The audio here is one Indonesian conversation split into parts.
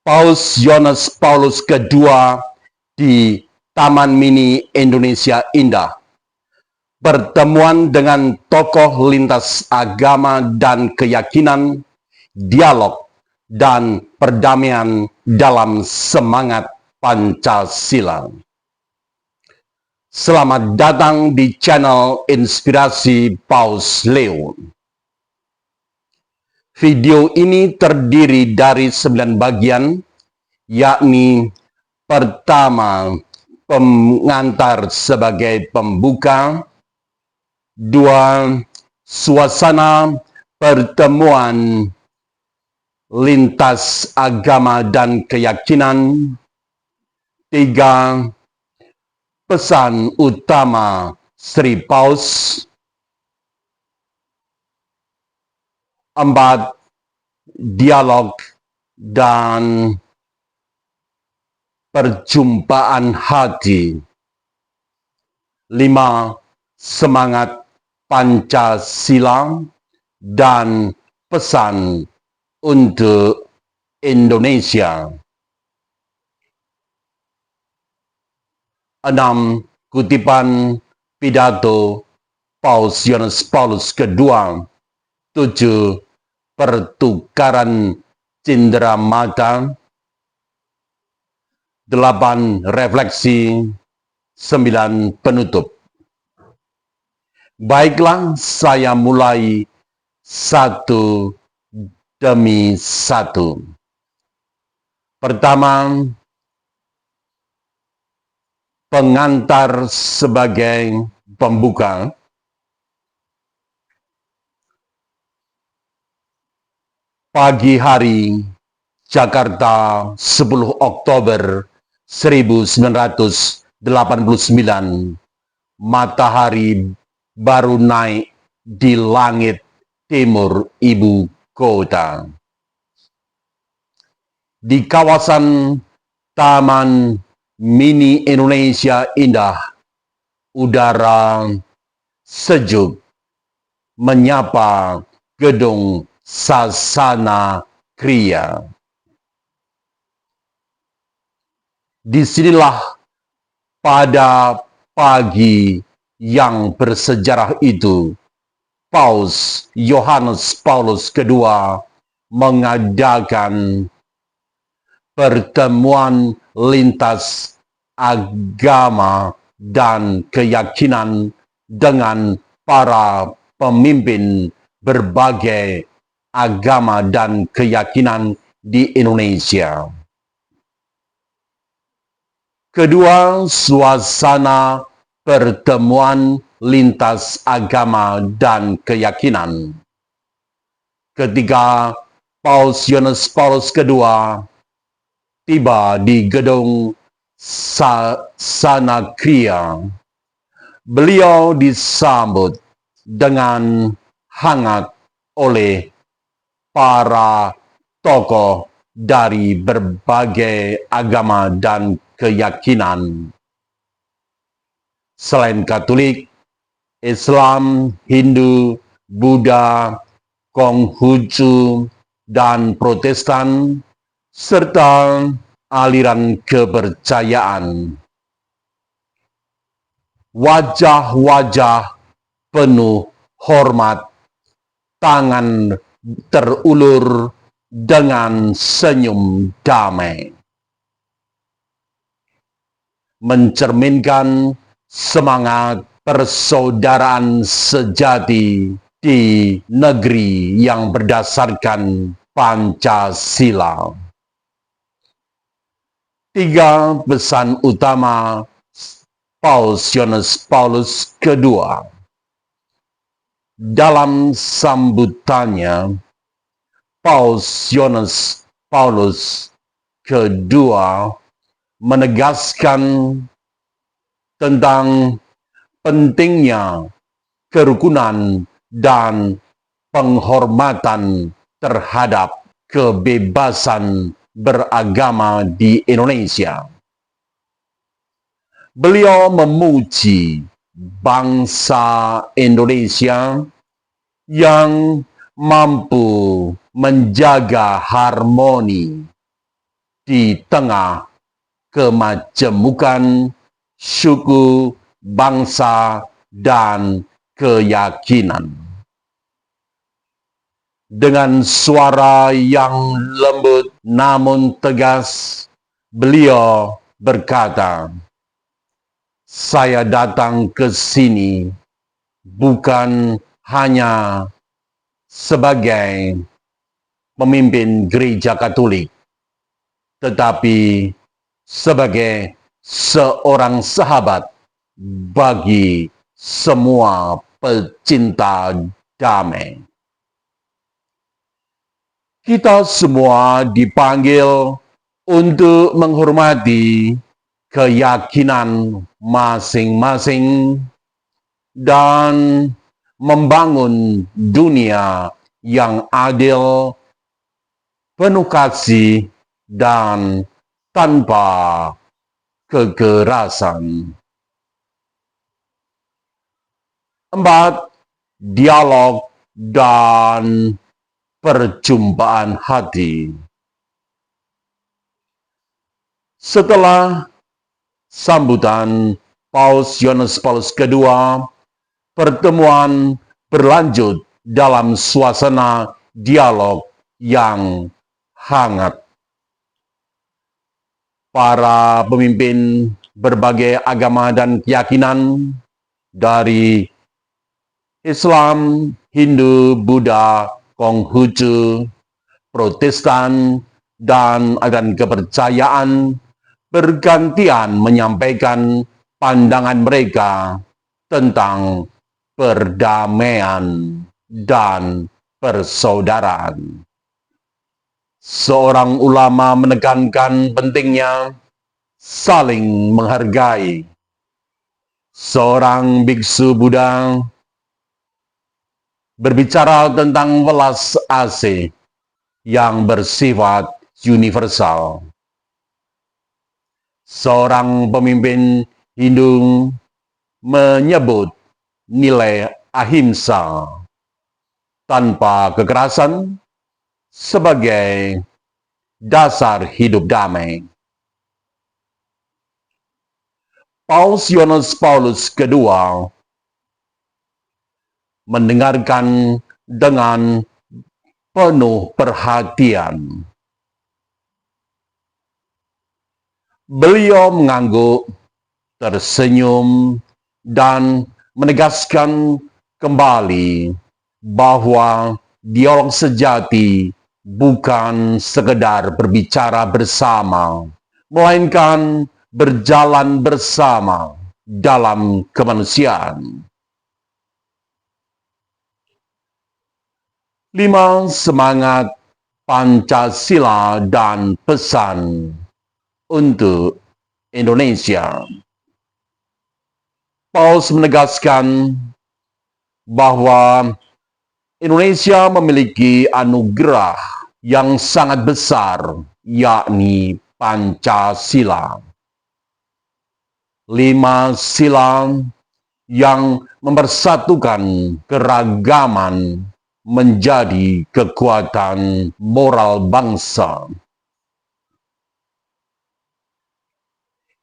Paus Yohanes Paulus II di Taman Mini Indonesia Indah. Pertemuan dengan tokoh lintas agama dan keyakinan, dialog, dan perdamaian dalam semangat Pancasila. Selamat datang di channel Inspirasi Paus Leo. Video ini terdiri dari 9 bagian, yakni pertama, pengantar sebagai pembuka, 2. Suasana pertemuan lintas agama dan keyakinan, 3. Pesan utama Sri Paus, 4. Dialog dan perjumpaan hati, 5. Semangat Pancasila dan pesan untuk Indonesia. 6. Kutipan pidato Paus Yohanes Paulus II. 7. Pertukaran cindera mata. 8. Refleksi. 9. Penutup. Baiklah, saya mulai satu demi satu. Pertama, pengantar sebagai pembuka. Pagi hari, Jakarta, 10 Oktober 1989. Matahari baru naik di langit timur ibu kota. Di kawasan Taman Mini Indonesia Indah, udara sejuk menyapa gedung Sasana Kriya. Disinilah pada pagi yang bersejarah itu, Paus Yohanes Paulus II mengadakan pertemuan lintas agama dan keyakinan dengan para pemimpin berbagai agama dan keyakinan di Indonesia. Kedua, suasana pertemuan lintas agama dan keyakinan. Ketika Paus Yohanes Paulus II tiba di gedung Sasana Kriya, beliau disambut dengan hangat oleh para tokoh dari berbagai agama dan keyakinan. Selain Katolik, Islam, Hindu, Buddha, Konghucu, dan Protestan, serta aliran kepercayaan. Wajah-wajah penuh hormat, tangan terulur dengan senyum damai, mencerminkan semangat persaudaraan sejati di negeri yang berdasarkan Pancasila. 3. Pesan utama Paus Yohanes Paulus II. Dalam sambutannya, Paus Yohanes Paulus II menegaskan tentang pentingnya kerukunan dan penghormatan terhadap kebebasan beragama di Indonesia. Beliau memuji bangsa Indonesia yang mampu menjaga harmoni, di tengah kemajemukan suku, bangsa, dan keyakinan. Dengan suara yang lembut namun tegas, beliau berkata, "Saya datang ke sini bukan hanya sebagai pemimpin gereja Katolik, tetapi sebagai seorang sahabat bagi semua pecinta damai." Kita semua dipanggil untuk menghormati keyakinan masing-masing dan membangun dunia yang adil, penuh kasih, dan tanpa kekerasan. 4. Dialog dan perjumpaan hati. Setelah sambutan Paus Yohanes Paulus II, pertemuan berlanjut dalam suasana dialog yang hangat. Para pemimpin berbagai agama dan keyakinan dari Islam, Hindu, Buddha, Konghucu, Protestan, dan aliran kepercayaan bergantian menyampaikan pandangan mereka tentang perdamaian dan persaudaraan. Seorang ulama menekankan pentingnya saling menghargai. Seorang biksu Buddha berbicara tentang welas asih yang bersifat universal. Seorang pemimpin Hindu menyebut nilai ahimsa, tanpa kekerasan, sebagai dasar hidup damai. Paus Yohanes Paulus II mendengarkan dengan penuh perhatian. Beliau mengangguk, tersenyum, dan menegaskan kembali bahwa dialog sejati bukan sekedar berbicara bersama, melainkan berjalan bersama dalam kemanusiaan. 5. Semangat Pancasila dan pesan untuk Indonesia. Paus menegaskan bahwa Indonesia memiliki anugerah yang sangat besar, yakni Pancasila. 5 sila yang mempersatukan keragaman menjadi kekuatan moral bangsa.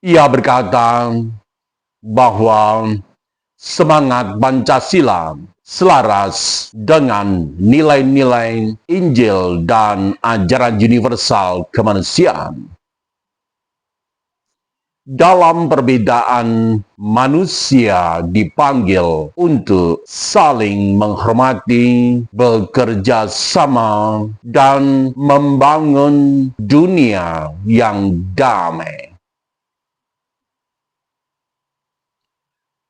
Ia berkata bahwa semangat Pancasila selaras dengan nilai-nilai Injil dan ajaran universal kemanusiaan. Dalam perbedaan, manusia dipanggil untuk saling menghormati, bekerja sama, dan membangun dunia yang damai.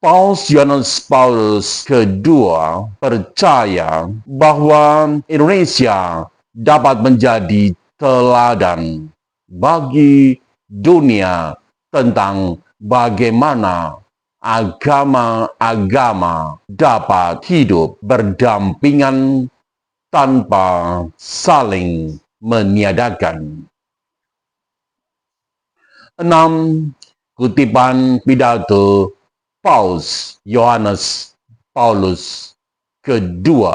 Paus Yohanes Paulus II percaya bahwa Indonesia dapat menjadi teladan bagi dunia tentang bagaimana agama-agama dapat hidup berdampingan tanpa saling meniadakan. 6. Kutipan pidato Paus Yohanes Paulus II.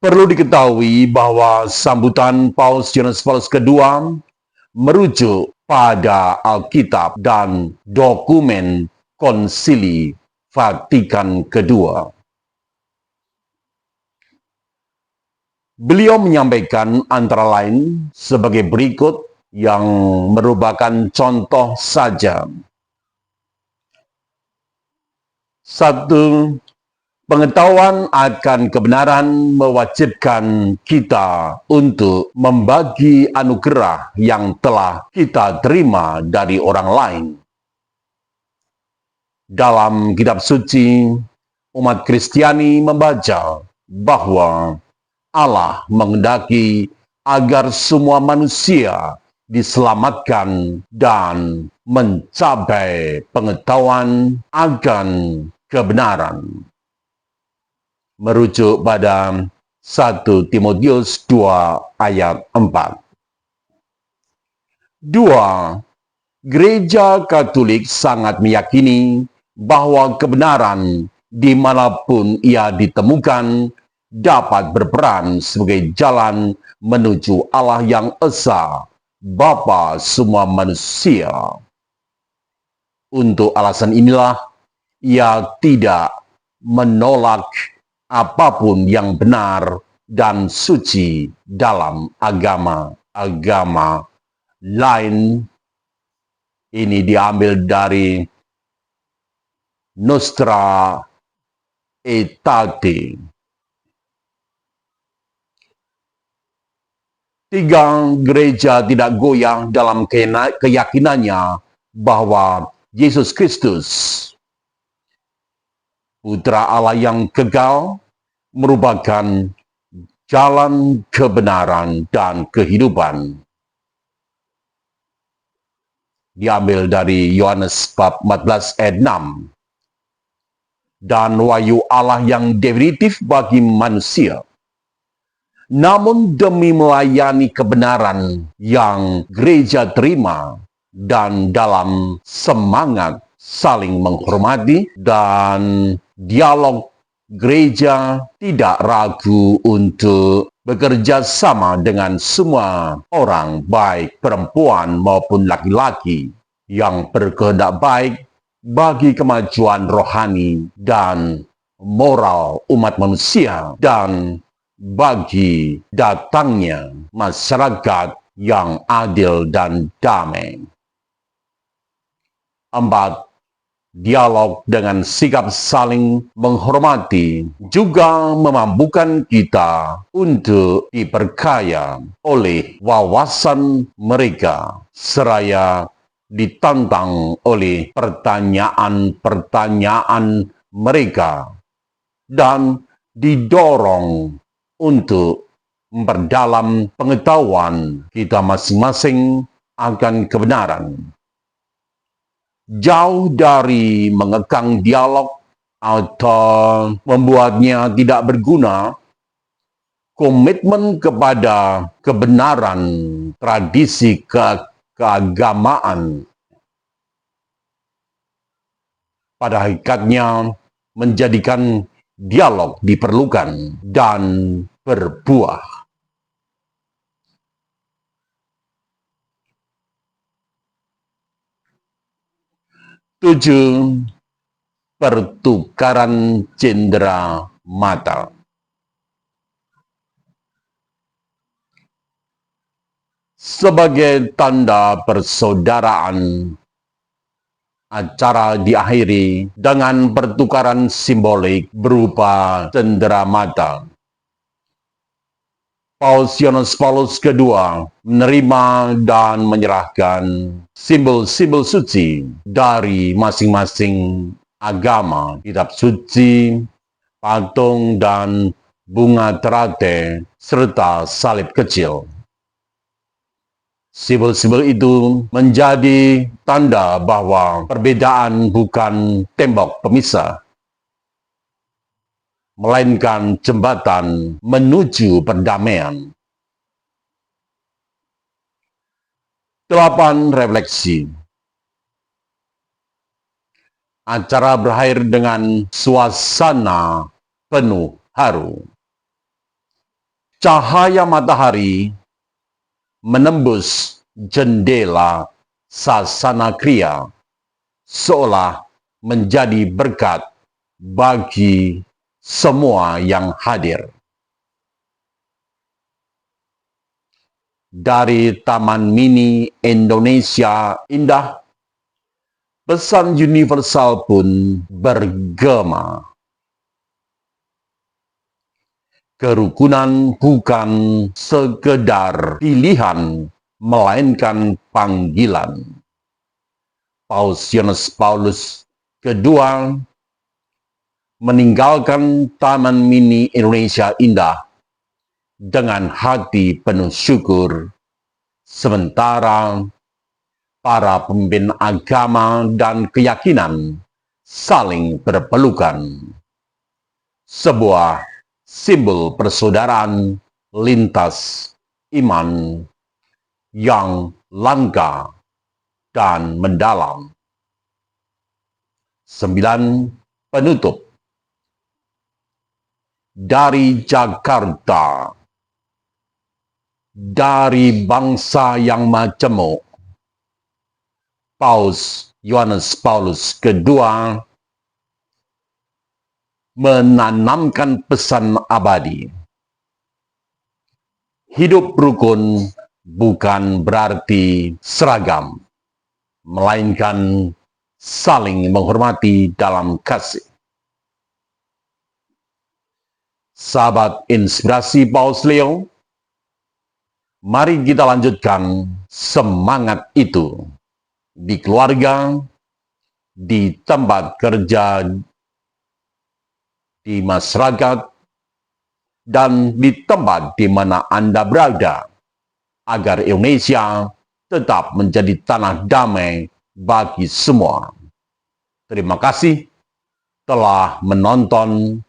Perlu diketahui bahwa sambutan Paus Yohanes Paulus II merujuk pada Alkitab dan dokumen Konsili Vatikan II. Beliau menyampaikan antara lain sebagai berikut yang merupakan contoh saja. 1. Pengetahuan akan kebenaran mewajibkan kita untuk membagi anugerah yang telah kita terima dari orang lain. Dalam kitab suci, umat Kristiani membaca bahwa Allah menghendaki agar semua manusia diselamatkan dan mencapai pengetahuan akan kebenaran. Merujuk pada 1 Timotius 2 ayat 4. 2. Gereja Katolik sangat meyakini bahwa kebenaran dimanapun ia ditemukan dapat berperan sebagai jalan menuju Allah yang Esa, Bapa semua manusia. Untuk alasan inilah ia tidak menolak apapun yang benar dan suci dalam agama-agama lain. Ini diambil dari Nostra Aetate. 3. Gereja tidak goyah dalam keyakinannya bahwa Yesus Kristus, Putra Allah yang kekal, merupakan jalan kebenaran dan kehidupan. Diambil dari Yohanes bab 14 ayat 6. Dan wahyu Allah yang definitif bagi manusia. Namun demi melayani kebenaran yang gereja terima dan dalam semangat saling menghormati dan dialog, gereja tidak ragu untuk bekerja sama dengan semua orang, baik perempuan maupun laki-laki, yang berkehendak baik bagi kemajuan rohani dan moral umat manusia dan bagi datangnya masyarakat yang adil dan damai. 4. Dialog dengan sikap saling menghormati juga memampukan kita untuk diperkaya oleh wawasan mereka, seraya ditantang oleh pertanyaan-pertanyaan mereka, dan didorong untuk memperdalam pengetahuan kita masing-masing akan kebenaran. Jauh dari mengekang dialog atau membuatnya tidak berguna, komitmen kepada kebenaran tradisi keagamaan pada hakikatnya menjadikan dialog diperlukan dan berbuah. 7. Pertukaran cendera mata. Sebagai tanda persaudaraan, acara diakhiri dengan pertukaran simbolik berupa cendera mata. Paus Yohanes Paulus II menerima dan menyerahkan simbol-simbol suci dari masing-masing agama, kitab suci, patung, dan bunga teratai, serta salib kecil. Simbol-simbol itu menjadi tanda bahwa perbedaan bukan tembok pemisah, melainkan jembatan menuju perdamaian. 8. Refleksi. Acara berakhir dengan suasana penuh haru. Cahaya matahari menembus jendela Sasana Kriya seolah menjadi berkat bagi semua yang hadir. Dari Taman Mini Indonesia Indah, pesan universal pun bergema. Kerukunan bukan sekedar pilihan, melainkan panggilan. Paus Yohanes Paulus II meninggalkan Taman Mini Indonesia Indah dengan hati penuh syukur, sementara para pemimpin agama dan keyakinan saling berpelukan. Sebuah simbol persaudaraan lintas iman yang langka dan mendalam. 9. Penutup. Dari Jakarta, dari bangsa yang majemuk, Paus Yohanes Paulus II menanamkan pesan abadi. Hidup rukun bukan berarti seragam, melainkan saling menghormati dalam kasih. Sahabat Inspirasi Paus Leo, mari kita lanjutkan semangat itu di keluarga, di tempat kerja, di masyarakat, dan di tempat di mana Anda berada, agar Indonesia tetap menjadi tanah damai bagi semua. Terima kasih telah menonton.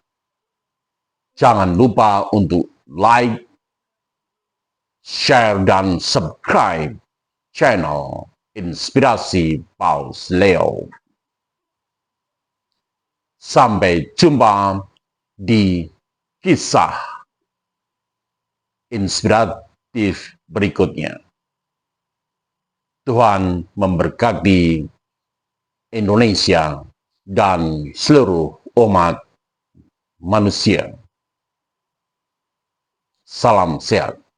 Jangan lupa untuk like, share, dan subscribe channel Inspirasi Paus Leo. Sampai jumpa di kisah inspiratif berikutnya. Tuhan memberkati Indonesia dan seluruh umat manusia. Salam sehat.